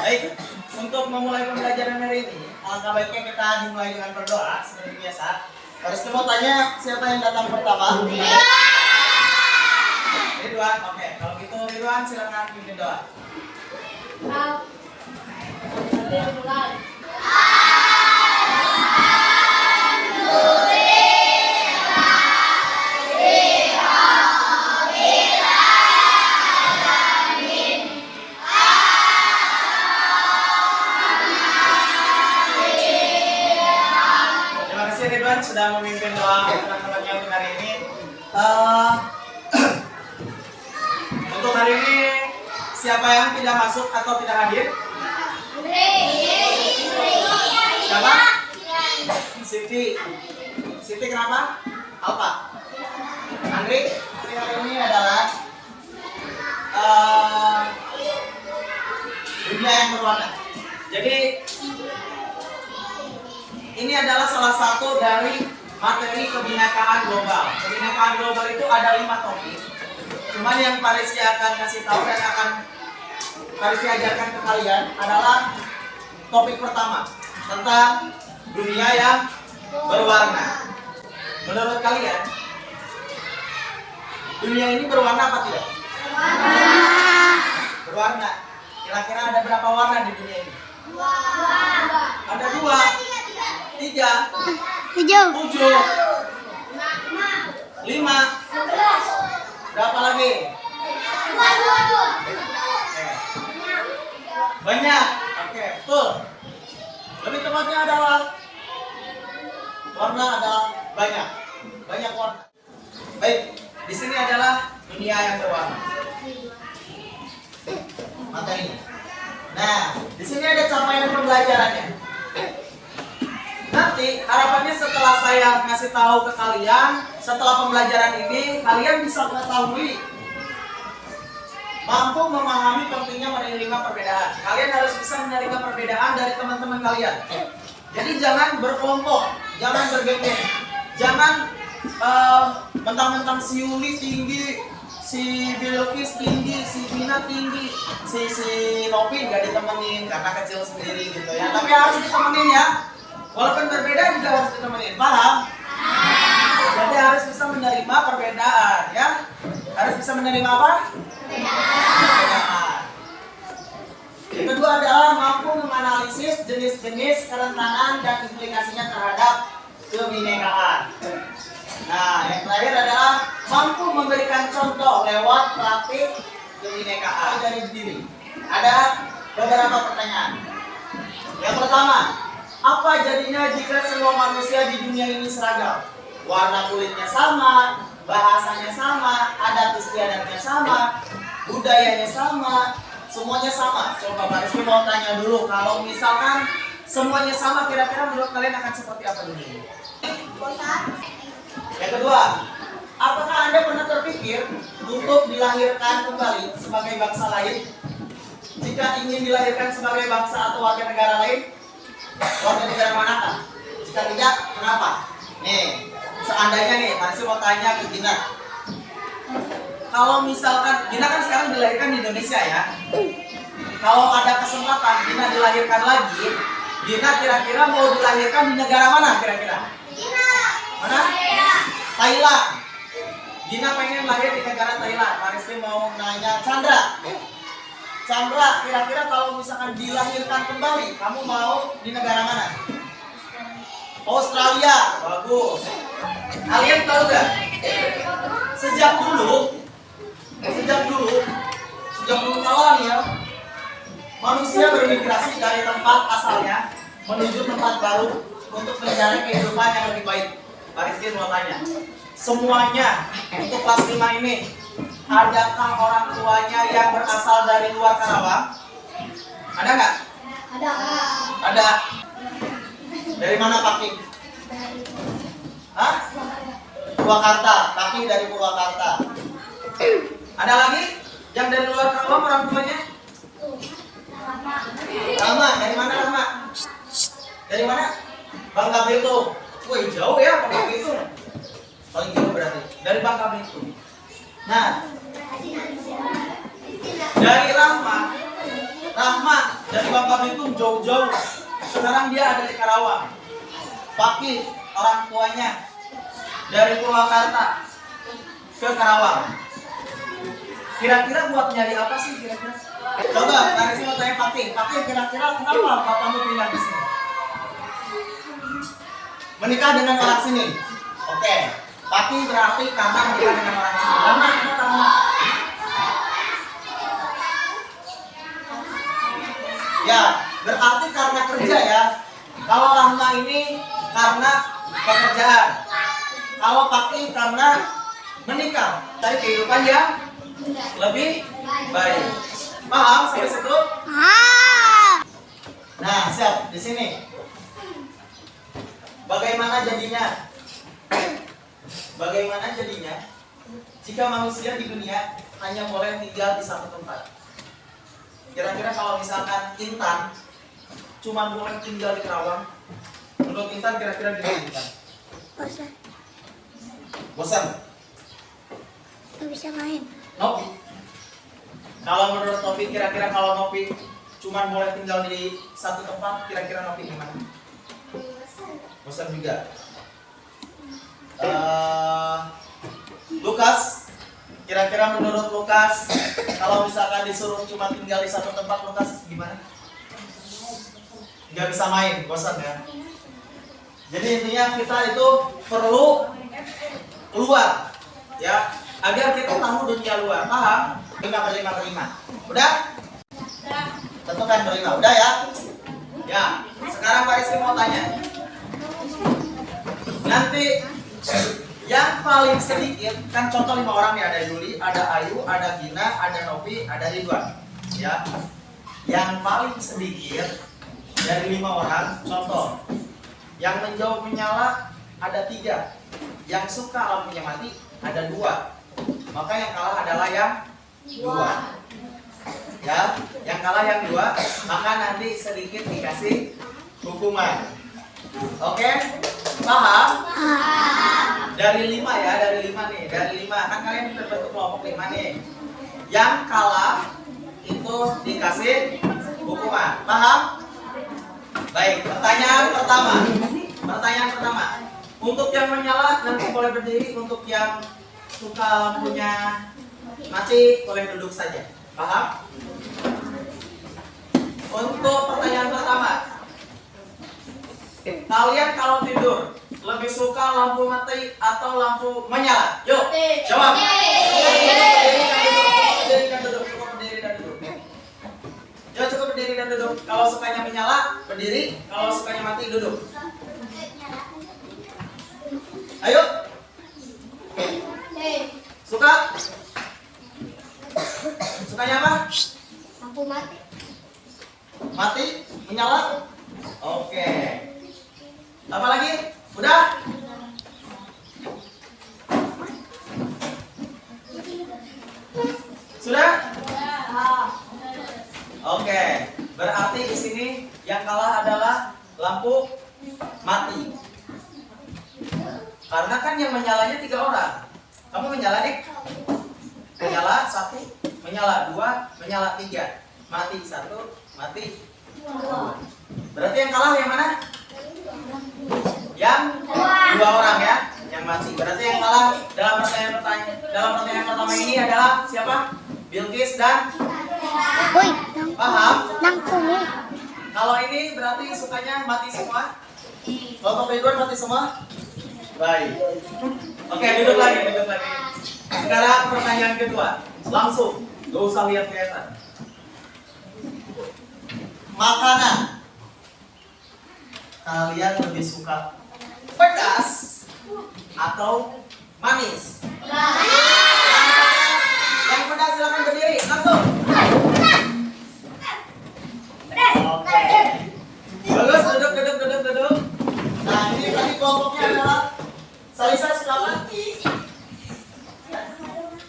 Baik, untuk memulai pembelajaran hari ini, alangkah baiknya kita dimulai dengan berdoa seperti biasa. Harus mau tanya siapa yang datang pertama? Ridwan, oke. Kalau gitu Ridwan silakan pimpin doa. Terima kasih Ridwan sudah memimpin doa teman-temannya untuk hari ini. Untuk hari ini siapa yang tidak masuk atau tidak hadir? Siapa? Siti. Siti kenapa? Alfa. Andri hari ini adalah dunia yang berwarna. Jadi ini adalah salah satu dari materi kebinekaan global. Kebinekaan global itu ada 5 topik. Cuman yang Parisi akan kasih tahu dan akan Parisi ajarkan ke kalian adalah topik pertama tentang dunia yang berwarna. Menurut kalian, dunia ini berwarna apa tidak? Berwarna. Kira-kira ada berapa warna di dunia ini? Ada 2, 3, 7, 5. Berapa lagi? Banyak. Oke, betul. Lebih tepatnya adalah warna adalah banyak. Banyak warna. Baik, di sini adalah dunia yang berwarna. Materinya. Nah, di sini ada capaian pembelajarannya. Nanti harapannya setelah saya ngasih tahu ke kalian, setelah pembelajaran ini kalian bisa mengetahui, mampu memahami pentingnya menerima perbedaan. Kalian harus bisa menerima perbedaan dari teman-teman kalian. Jadi jangan berkelompok, jangan bergeng-geng, jangan mentang-mentang si Yuli tinggi, si Bilkis tinggi, si Vina tinggi, si Nopi nggak ditemenin karena kecil sendiri gitu ya. Tapi harus ditemenin ya. Walaupun berbeda juga harus ditemenin, paham? Jadi harus bisa menerima perbedaan ya. Harus bisa menerima apa? Perbedaan. Yang kedua adalah mampu menganalisis jenis-jenis kerentanan dan implikasinya terhadap kebinekaan. Nah, yang terakhir adalah mampu memberikan contoh lewat praktik kebinekaan dari diri. Ada beberapa pertanyaan. Yang pertama, apa jadinya jika semua manusia di dunia ini seragam? Warna kulitnya sama, bahasanya sama, adat istiadatnya sama, budayanya sama, semuanya sama. Coba Pak Rizky mau tanya dulu, kalau misalkan semuanya sama, kira-kira menurut kalian akan seperti apa dunia ini? Yang kedua, apakah Anda pernah terpikir untuk dilahirkan kembali sebagai bangsa lain? Jika ingin dilahirkan sebagai bangsa atau warga negara lain, warga negara manakah? Jika tidak, kenapa? Nih, seandainya nih, Marisi mau tanya ke Gina. Kalau misalkan, Gina kan sekarang dilahirkan di Indonesia ya. Kalau ada kesempatan Gina dilahirkan lagi, Gina kira-kira mau dilahirkan di negara mana kira-kira? Mana? Thailand. Gina pengen lahir di negara Thailand. Marisi mau nanya Chandra. Chandra, kira-kira kalau misalkan dilahirkan kembali, kamu mau di negara mana? Australia, bagus. Kalian tahu gak? Sejak dulu kala nih ya, manusia bermigrasi dari tempat asalnya menuju tempat baru untuk mencari kehidupan yang lebih baik. Pak Rizky mau tanya, semuanya untuk kelas 5 ini, adakah orang tuanya yang berasal dari luar Karawang? Ada nggak? Ada. Dari mana Pak Kim? Hah? Purwakarta. Tapi dari Purwakarta. Ada lagi yang dari luar Karawang orang tuanya? Rama. Dari mana Rama? Dari mana? Bangka Belitung. Wih jauh ya Bangka Belitung. Paling jauh berarti. Dari Bangka Belitung. Nah, dari Rahma Rahma dari Bangka Belitung jauh-jauh. Sekarang dia ada di Karawang. Fakih orang tuanya dari Purwakarta ke Karawang. Kira-kira buat nyari apa sih kira-kira? Coba, dari sini mau tanya Fakih. Fakih kira-kira kenapa bapakmu pindah di sini? Menikah dengan orang sini. Oke. Fakih berarti karena menikah dengan orang sini. Lama kenapa lama? Ya, berarti karena kerja ya. Kalau Rahma ini karena pekerjaan. Kalau Fakih karena menikah. Cari kehidupan yang lebih baik. Paham sampai situ? Nah, siap di sini. Bagaimana jadinya? Bagaimana jadinya jika manusia di dunia hanya boleh tinggal di satu tempat? Kira-kira kalau misalkan Intan cuma boleh tinggal di Karawang, menurut Intan kira-kira gimana Intan? Bosan, Bosan? nggak bisa main. Nopi? Kalau menurut Nopi, kira-kira kalau Nopi cuma boleh tinggal di satu tempat, kira-kira Nopi gimana? Bosan juga. Lukas, kira-kira menurut Lukas, kalau misalkan disuruh cuma tinggal di satu tempat, Lukas gimana? Nggak bisa main, bosan ya. Jadi intinya kita itu perlu keluar, ya, agar kita tahu dunia luar. Paham? Berlima. Udah? Tentukan berlima. Udah ya? Ya. Sekarang Pak Rizky mau tanya. Nanti yang paling sedikit, kan contoh 5 orang nih, ada Yuli, ada Ayu, ada Gina, ada Novi, ada Ridwan. Ya. Yang paling sedikit dari 5 orang, contoh, yang menjawab menyala ada 3, yang suka lampunya mati ada 2. Maka yang kalah adalah yang 2. Ya, yang kalah yang 2, maka nanti sedikit dikasih hukuman. Oke? Paham? Dari 5 ya, dari 5 nih, dari 5 kan kalian terbentuk kelompok 5 nih. Yang kalah itu dikasih hukuman. Paham? Baik, pertanyaan pertama. Untuk yang menyala nanti boleh berdiri, untuk yang suka lampunya mati boleh duduk saja. Paham? Untuk pertanyaan pertama, kalian kalau tidur lebih suka lampu mati atau lampu menyala? Yuk, jawab. Cukup berdiri dan duduk. Ya, cukup berdiri dan duduk. Kalau sukanya menyala, berdiri. Kalau sukanya mati, duduk. Ayo. Suka? Sukanya apa? Lampu mati. Mati? Menyala? Oke. Apa lagi? Udah? Sudah? Oke. Berarti di sini yang kalah adalah lampu mati. Karena kan yang menyalanya 3 orang. Kamu menyala, Dik? Menyala 1, menyala 2, menyala 3. Mati 1, mati 2. Berarti yang kalah yang mana? Yang 2 orang ya, yang mati. Berarti yang kalah dalam pertanyaan pertama ini adalah siapa? Bilqis dan Woi, paham? nangkung. Kalau ini berarti sukanya mati semua. Kelompok Ridwan mati semua. Baik. Oke, duduk lagi. Sekarang pertanyaan kedua. Langsung, gak usah lihat kelihatan. Makanan kalian lebih suka pedas atau manis? Yang pedas silakan berdiri, langsung. Oke. Bagus, duduk. Nah, ini tadi kelompoknya adalah Salisa, silakan.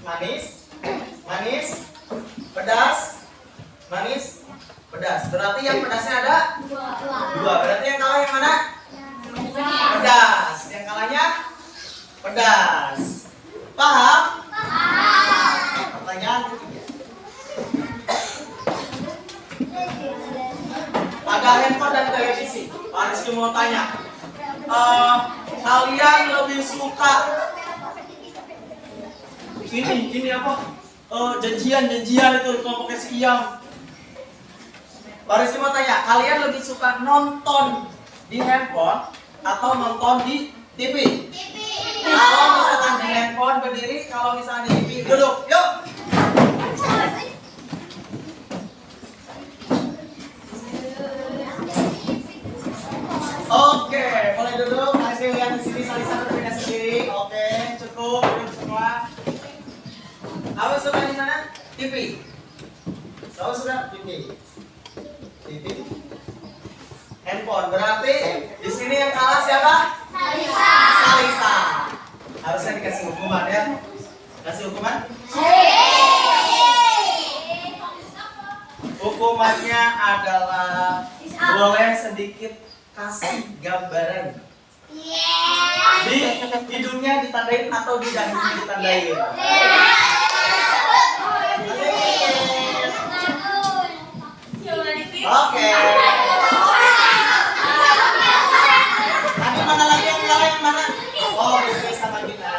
Manis, pedas, pedas. Berarti yang pedasnya ada 2. Berarti yang kalah yang mana? Pedas. Yang kalahnya pedas. Paham? Pertanyaan ketiga. handphone dan televisi. Pak Rizky mau tanya, kalian lebih suka ini apa? Janjian itu kelompoknya si Iyam. Pak Rizky mau tanya, kalian lebih suka nonton di handphone atau nonton di TV? Kalau misalkan di handphone berdiri, kalau misalkan di TV duduk. Yuk. Oke, boleh duduk. Kasih lihat di sini saling satu beda sendiri. Oke, cukup duduk semua. Apa suka di mana? TV. Tahu suka TV. TV. Handphone. Berarti di sini yang kalah siapa? Salisa. Harusnya dikasih hukuman ya. Kasih hukuman? Hukumannya adalah boleh sedikit kasih gambaran. Di hidungnya ditandain atau di dahinya ditandain. Oke. Nanti mana lagi yang kalah yang mana? Oh, Bilqis sama Gina.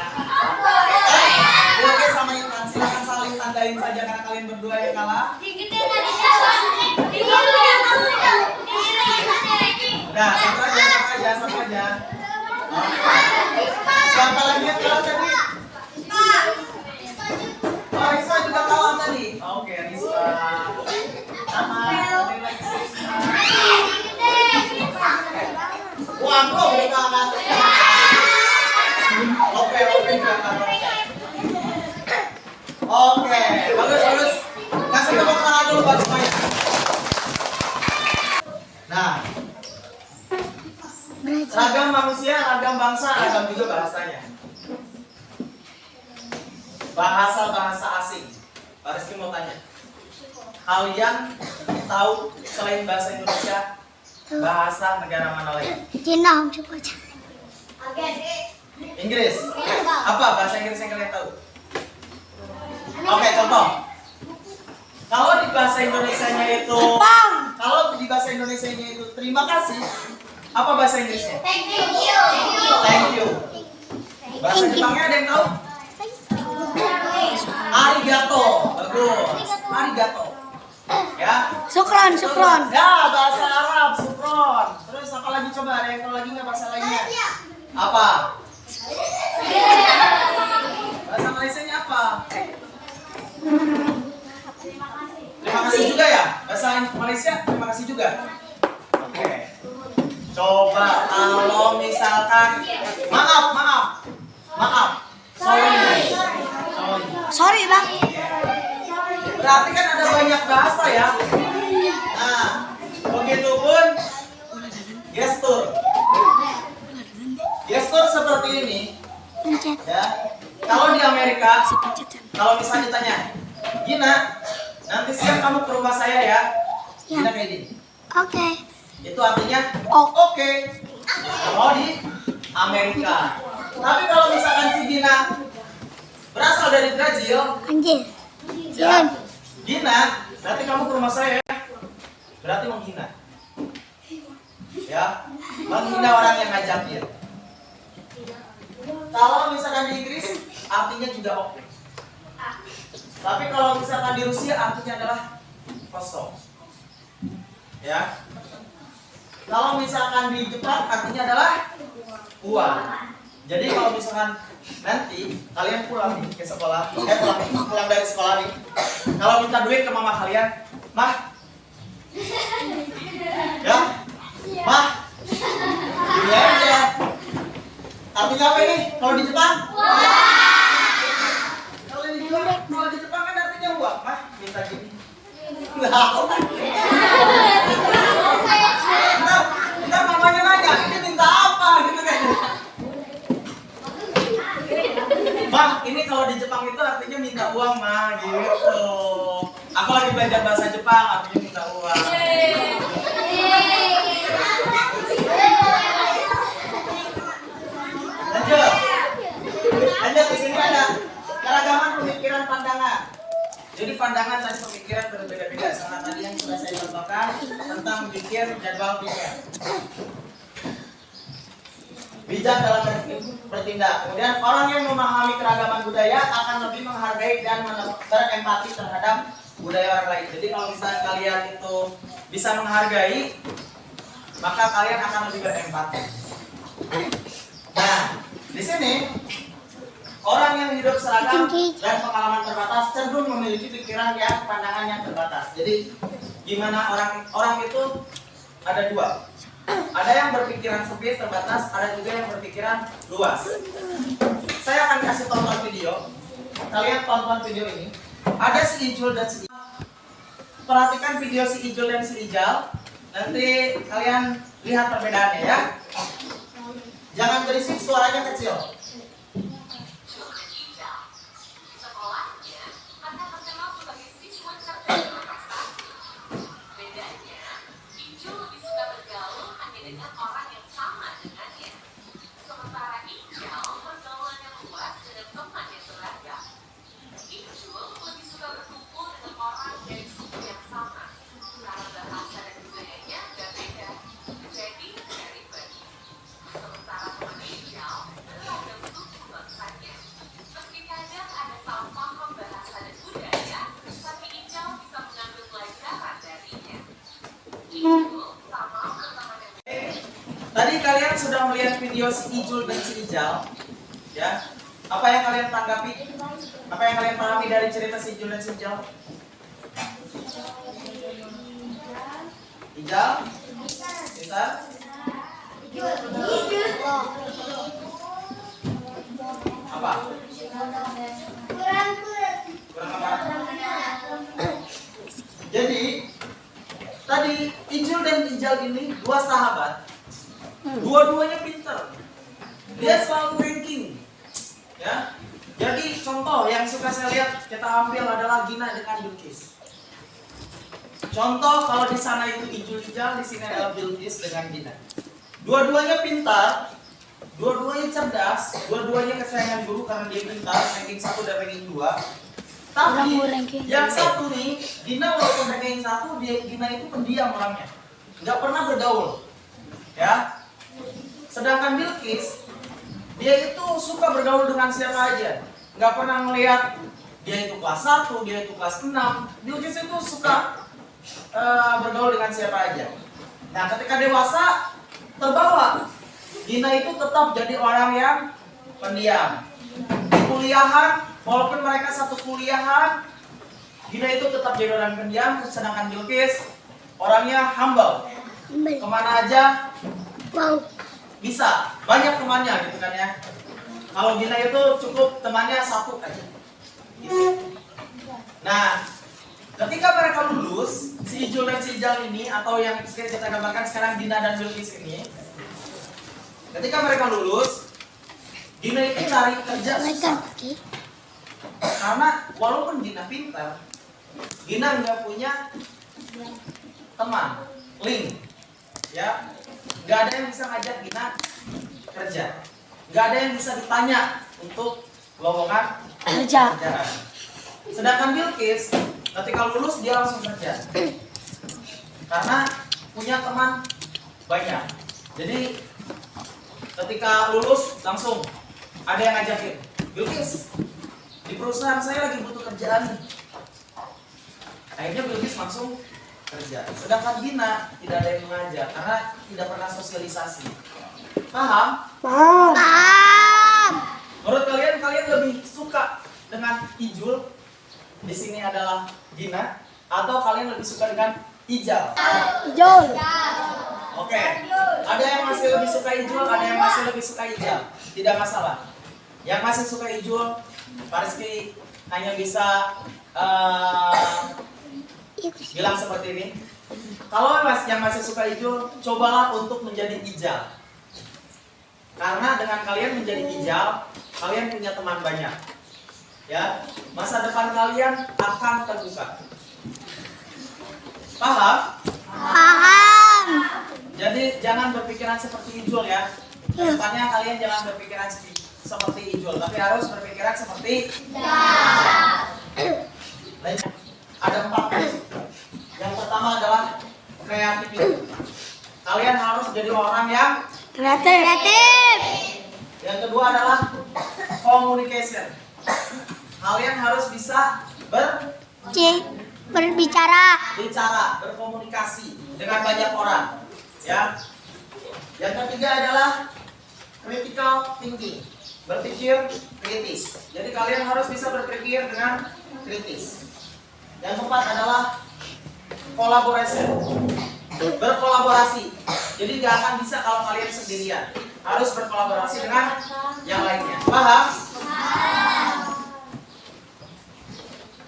Bilqis sama Intan, silakan saling tandain saja karena kalian berdua yang kalah. Nah, sama aja. Siapa lagi yang kalah tadi? Oh, Risa juga kalah tadi. Oke, Risa. Sama, tadi lagi Risa. Wah, bro, udah kalah. Oke, juga kalah. Oke, bagus. Kasih tepuk tangan dulu buat semuanya. Nah, ragam manusia, ragam bangsa, ragam juga bahasanya. Bahasa asing. Pak Rizky mau tanya, kalian tahu selain bahasa Indonesia, bahasa negara mana lagi? Cina, coba aja. Inggris. Apa bahasa Inggris yang kalian tahu? Oke, contoh. Kalau di bahasa Indonesianya itu, terima kasih. Apa bahasa Inggrisnya? Thank you. Bahasa Jepangnya ada yang tahu? Arigato. Bagus. Arigato. Ya. Syukron. Ya, bahasa Arab, syukron. Terus apa lagi coba? Ada yang tahu lagi nggak bahasa lainnya? Apa? Bahasa Malaysianya apa? Terima kasih juga ya? Bahasa Malaysia terima kasih juga? Oke. Coba kalau misalkan maaf. Sorry, Bang. Berarti kan ada banyak bahasa ya. Nah, begitupun gestur. Gestur seperti ini. Ya. Kalau di Amerika, kalau misalnya ditanya, Gina, nanti siang kamu ke rumah saya ya. Gina kayak gini. Oke. Itu artinya Oh. oke. Kalau di Amerika. Tapi kalau misalkan si Gina berasal dari Brazil, Anjir. ya, Gina, nanti kamu ke rumah saya ya. Berarti menghina. Ya, menghina orang yang ngajakin. Kalau misalkan di Inggris, artinya juga oke. Tapi kalau misalkan di Rusia, artinya adalah kosong. Ya. Kalau misalkan di Jepang, artinya adalah uang. Jadi kalau misalkan nanti kalian pulang nih ke sekolah, pulang dari sekolah nih, kalau minta duit ke mama kalian, mah, ya, mah, gini aja. Artinya apa ini? Kalau di Jepang? Kalau di Jepang kan artinya uang, mah, minta gini. Ntar mamanya nanya, ini minta apa gitu kan? Mah, ini kalau di Jepang itu artinya minta uang, mah, gitu. Aku lagi belajar bahasa Jepang, artinya minta uang. Lanjut di sini ada keragaman pemikiran pandangan. Jadi pandangan dan pemikiran berbeda-beda. Sama tadi dalam bikin jadwal pikir. Bijak dalam bertindak. Kemudian orang yang memahami keragaman budaya akan lebih menghargai dan berempati terhadap budaya orang lain. Jadi kalau misalnya kalian itu bisa menghargai, maka kalian akan lebih berempati. Nah, di sini orang yang hidup seragam dan pengalaman terbatas cenderung memiliki pikiran yang pandangan yang terbatas. Jadi gimana orang itu ada dua. Ada yang berpikiran sempit terbatas, ada juga yang berpikiran luas. Saya akan kasih tonton video. Kalian tonton video ini. Ada si Ijul dan si Ijal. Perhatikan video si Ijul dan si Ijal. Nanti kalian lihat perbedaannya ya. Jangan berisik, suaranya kecil. Tadi kalian sudah melihat video si Ijul dan si Ijal, ya. Apa yang kalian tanggapi? Apa yang kalian pahami dari cerita si Ijul dan si Ijal? Ijal? Ijal? Apa? Kurang apa? Jadi tadi Ijul dan Ijal ini dua sahabat. Dua-duanya pintar. Dia selalu ranking. Ya. Jadi contoh yang suka saya lihat kita ambil adalah Gina dengan Bilqis. Contoh kalau di sana itu Ijul Ijal, di sini adalah Bilqis dengan Gina. Dua-duanya pintar, dua-duanya cerdas, dua-duanya kesayangan guru karena dia pintar, ranking 1 dan ranking 2. Tapi yang satu nih, Gina walaupun ranking 1, Gina itu pendiam orangnya. Nggak pernah bergaul. Ya. Sedangkan Bilqis, dia itu suka bergaul dengan siapa aja. Nggak pernah ngelihat dia itu kelas 1, dia itu kelas 6. Bilqis itu suka bergaul dengan siapa aja. Nah, ketika dewasa, terbawa. Gina itu tetap jadi orang yang pendiam. Di kuliahan, walaupun mereka satu kuliahan, Gina itu tetap jadi orang pendiam. Sedangkan Bilqis, orangnya humble. Kemana aja bisa, banyak temannya gitu kan ya. Kalau Gina itu cukup temannya satu aja gitu. Nah, ketika mereka lulus, si Ijul dan si Ijal ini, atau yang kita gambarkan sekarang Gina dan Bilqis ini, ketika mereka lulus, Gina itu cari kerja susah. Karena walaupun Gina pintar, Gina nggak punya teman, link, ya. Nggak ada yang bisa ngajak Gina kerja. Nggak ada yang bisa ditanya untuk lowongan kerjaan. Sedangkan Bilqis ketika lulus dia langsung kerja. Karena punya teman banyak. Jadi ketika lulus langsung ada yang ngajakin, Bilqis, di perusahaan saya lagi butuh kerjaan nih. Akhirnya Bilqis langsung kerja. Sedangkan Gina tidak ada yang mengajak karena tidak pernah sosialisasi. Paham? Paham. Menurut kalian lebih suka dengan Ijul, di sini adalah Gina, atau kalian lebih suka dengan Ijal? Ijul. Oke. Ada yang masih lebih suka Ijul, ada yang masih lebih suka Ijal. Tidak masalah. Yang masih suka Ijul, Pak Rizky hanya bisa bilang seperti ini. Kalau yang masih suka Ijul, cobalah untuk menjadi Ijal. Karena dengan kalian menjadi Ijal, kalian punya teman banyak. Ya, masa depan kalian akan terbuka. Paham? Paham. Jadi jangan berpikiran seperti Ijul ya. Depannya kalian jangan berpikiran seperti Ijul, tapi harus berpikiran seperti Ijal. Ada 4 prinsip. Yang pertama adalah kreativitas. Kalian harus jadi orang yang Kreatif. yang kedua adalah communication. Kalian harus bisa Berbicara. berkomunikasi dengan banyak orang. Ya. Yang ketiga adalah critical thinking. Berpikir kritis. Jadi kalian harus bisa berpikir dengan kritis. Yang keempat adalah collaboration. Berkolaborasi. Jadi gak akan bisa kalau kalian sendirian. Harus berkolaborasi dengan yang lainnya. Paham?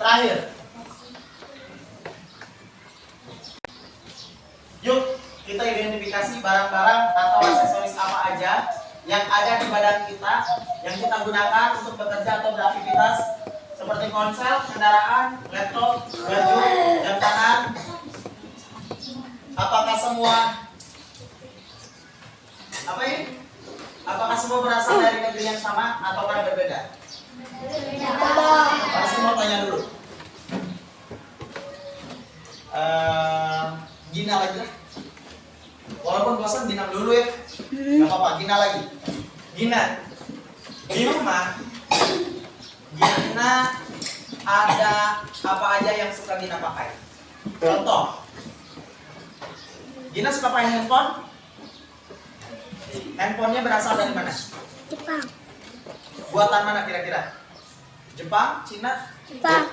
Terakhir. Yuk, kita identifikasi barang-barang atau aksesoris apa aja yang ada di badan kita yang kita gunakan untuk bekerja atau beraktivitas seperti ponsel, kendaraan, laptop, baju, jam tangan. Apakah semua berasal dari negeri yang sama atau berbeda? Pasti mau tanya dulu. Gina lagi lah. Walaupun bosan Gina dulu ya. Gak apa-apa, Gina lagi. Gina. Di rumah Gina ada apa aja yang suka Gina pakai? Contoh. Gina suka pakai handphone? Handphonenya berasal dari mana? Jepang. Buatan mana kira-kira? Jepang? Cina? Jepang.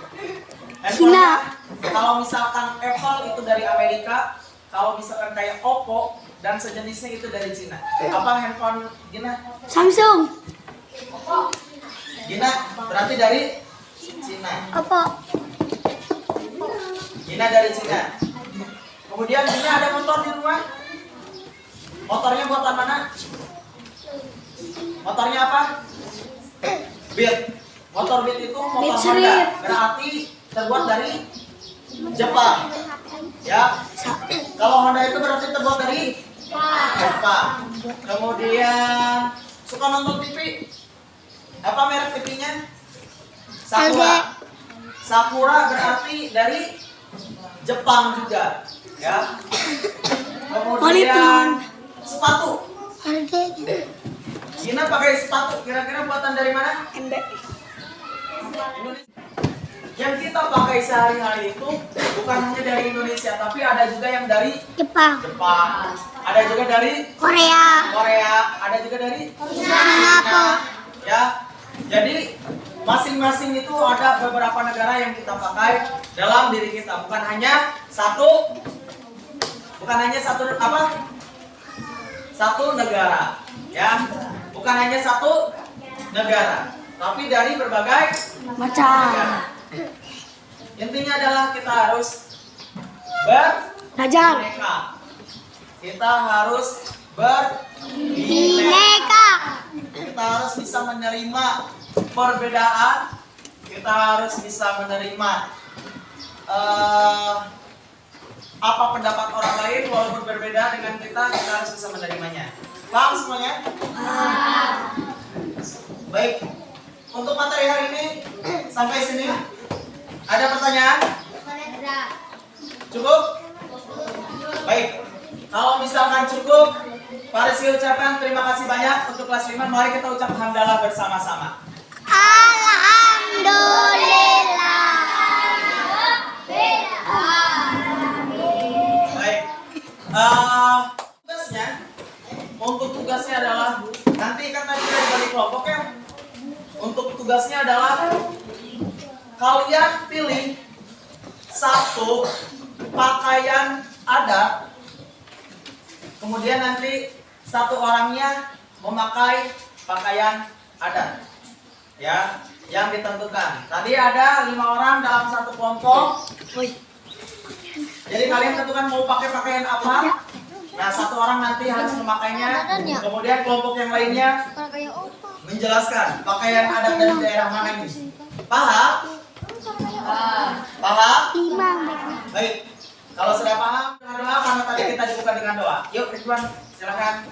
Handphonenya, kalau misalkan Apple itu dari Amerika, kalau misalkan kayak Oppo dan sejenisnya itu dari Cina. Apa handphone Gina? Samsung. Gina berarti dari Cina. Apa? Gina dari Cina. Kemudian Gina ada motor di rumah. Motornya buatan mana? Motornya apa? Beat. Motor Beat itu motor Beat Honda. Street. Berarti terbuat dari Jepang. Ya. Kalau Honda itu berarti terbuat dari Jepang. Kemudian suka nonton TV. Apa merek TV-nya? Sakura. Sakura berarti dari Jepang juga. Ya. Kemudian sepatu. Harga. Gina pakai sepatu. Kira-kira buatan dari mana? Indonesia. Yang kita pakai sehari-hari itu bukan hanya dari Indonesia, tapi ada juga yang dari Jepang. Jepang, ada juga dari Korea. Korea, ada juga dari Singapura. ya. Jadi masing-masing itu ada beberapa negara yang kita pakai dalam diri kita, bukan hanya satu negara, ya, bukan hanya satu negara, tapi dari berbagai Macam. negara. Intinya adalah kita harus berbineka. Kita harus Bineka. Kita harus bisa menerima perbedaan. Kita harus bisa menerima apa pendapat orang lain walaupun berbeda dengan kita harus bisa menerimanya. Paham semuanya? Baik. Untuk materi hari ini sampai sini. Ada pertanyaan? Cukup? Baik. Kalau misalkan cukup, Pak Rizky ucapkan terima kasih banyak untuk kelas 5. Mari kita ucap hamdalah bersama-sama. Alhamdulillah. Baik. Tugasnya adalah nanti kan tadi kita dibagi kelompok ya. Untuk tugasnya adalah kalian pilih satu pakaian adat. Kemudian nanti satu orangnya memakai pakaian adat. Ya, yang ditentukan. Tadi ada 5 orang dalam satu kelompok. Jadi kalian tentukan mau pakai pakaian apa. Nah, satu orang nanti harus memakainya. Kemudian kelompok yang lainnya menjelaskan pakaian adat dari daerah mana ini. Paham? Paham? Baik. Kalau sudah paham, doa karena tadi kita dibuka dengan doa. Yuk, Ridwan, silakan.